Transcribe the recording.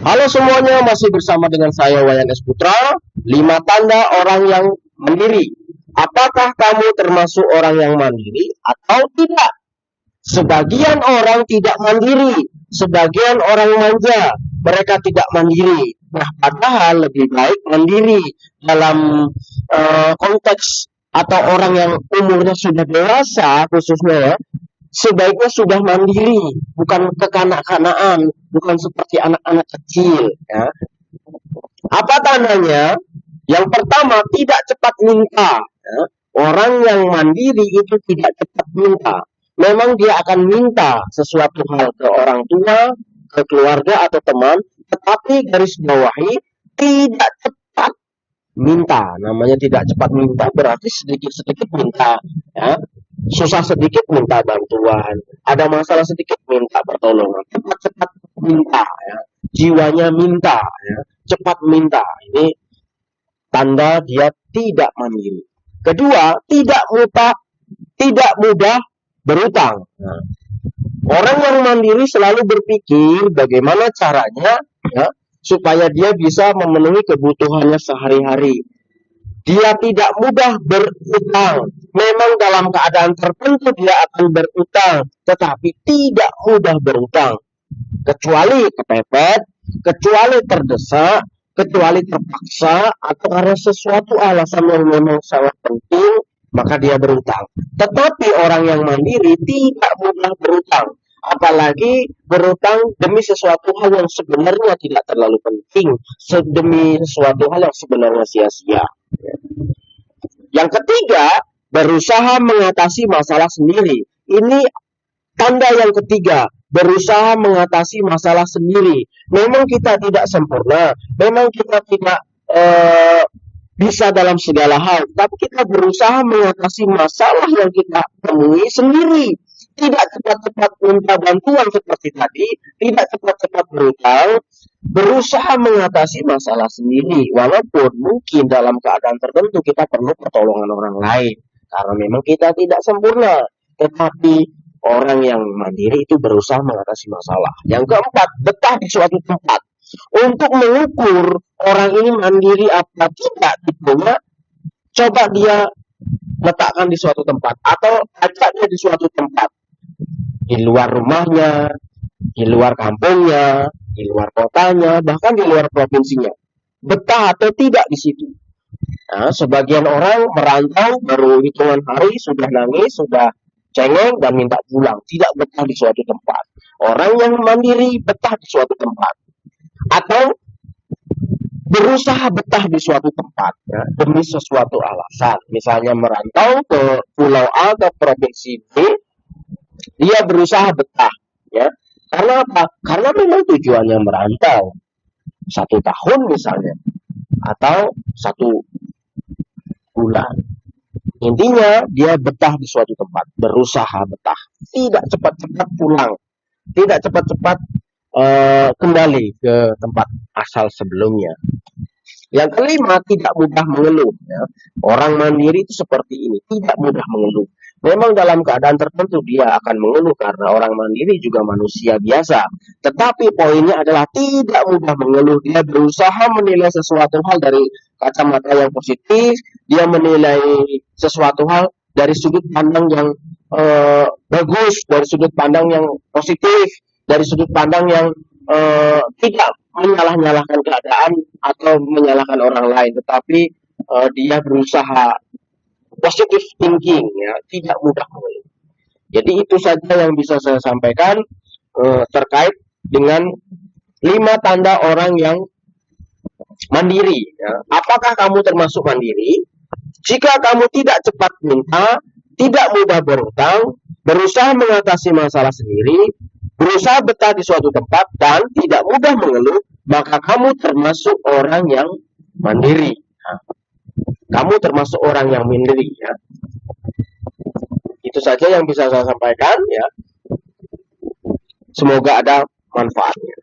Halo semuanya, masih bersama dengan saya Wayan S. Putra. 5 tanda orang yang mandiri. Apakah kamu termasuk orang yang mandiri atau tidak? Sebagian orang tidak mandiri, sebagian orang manja. Mereka tidak mandiri. Nah, padahal lebih baik mandiri dalam konteks atau orang yang umurnya sudah dewasa khususnya ya, sebaiknya sudah mandiri, bukan kekanak-kanaan, bukan seperti anak-anak kecil. Ya. Apa tandanya? Yang pertama, tidak cepat minta. Ya. Orang yang mandiri itu tidak cepat minta. Memang dia akan minta sesuatu hal ke orang tua, ke keluarga atau teman, tetapi garis bawahi tidak cepat minta. Namanya tidak cepat minta berarti sedikit-sedikit minta. Ya. Susah sedikit minta bantuan, ada masalah sedikit minta pertolongan, cepat-cepat minta, ya. Jiwanya minta, ya. Cepat minta. Ini tanda dia tidak mandiri. Kedua, tidak mudah berutang. Nah, orang yang mandiri selalu berpikir bagaimana caranya, ya, supaya dia bisa memenuhi kebutuhannya sehari-hari. Dia tidak mudah berutang. Memang dalam keadaan tertentu dia akan berutang, tetapi tidak mudah berutang. Kecuali kepepet, kecuali terdesak, kecuali terpaksa, atau karena sesuatu alasan yang memang sangat penting, maka dia berutang. Tetapi orang yang mandiri tidak mudah berutang. Apalagi berutang demi sesuatu hal yang sebenarnya tidak terlalu penting, demi sesuatu hal yang sebenarnya sia-sia. Yang ketiga, berusaha mengatasi masalah sendiri. Ini tanda yang ketiga, berusaha mengatasi masalah sendiri. Memang kita tidak sempurna, memang kita tidak bisa dalam segala hal, tapi kita berusaha mengatasi masalah yang kita temui sendiri. Tidak cepat-cepat minta bantuan seperti tadi, tidak cepat-cepat berutang, berusaha mengatasi masalah sendiri. Walaupun mungkin dalam keadaan tertentu kita perlu pertolongan orang lain, karena memang kita tidak sempurna. Tetapi orang yang mandiri itu berusaha mengatasi masalah. Yang keempat, betah di suatu tempat. Untuk mengukur orang ini mandiri apa tidak, tipenya, coba dia letakkan di suatu tempat atau ajak dia di suatu tempat, di luar rumahnya, di luar kampungnya, di luar kotanya, bahkan di luar provinsinya. Betah atau tidak di situ. Nah, sebagian orang merantau baru hitungan hari sudah nangis, sudah cengeng dan minta pulang, tidak betah di suatu tempat. Orang yang mandiri betah di suatu tempat atau berusaha betah di suatu tempat, ya, demi sesuatu alasan. Misalnya merantau ke pulau A atau provinsi B, dia berusaha betah, ya. Karena apa? Karena memang tujuannya merantau 1 tahun misalnya, atau 1 bulan. Intinya dia betah di suatu tempat, berusaha betah, tidak cepat-cepat pulang, tidak cepat-cepat kembali ke tempat asal sebelumnya. Yang kelima, tidak mudah mengeluh. Ya. Orang mandiri itu seperti ini, tidak mudah mengeluh. Memang dalam keadaan tertentu dia akan mengeluh karena orang mandiri juga manusia biasa. Tetapi poinnya adalah tidak mudah mengeluh. Dia berusaha menilai sesuatu hal dari kacamata yang positif. Dia menilai sesuatu hal dari sudut pandang yang bagus, dari sudut pandang yang positif, dari sudut pandang yang tidak menyalah-nyalahkan keadaan atau menyalahkan orang lain. Tetapi dia berusaha positive thinking, ya, tidak mudah mengeluh. Jadi itu saja yang bisa saya sampaikan terkait dengan 5 tanda orang yang mandiri. Ya. Apakah kamu termasuk mandiri? Jika kamu tidak cepat minta, tidak mudah berutang, berusaha mengatasi masalah sendiri, berusaha betah di suatu tempat, dan tidak mudah mengeluh, maka kamu termasuk orang yang mandiri. Nah, kamu termasuk orang yang mandiri, ya. Itu saja yang bisa saya sampaikan, ya. Semoga ada manfaatnya.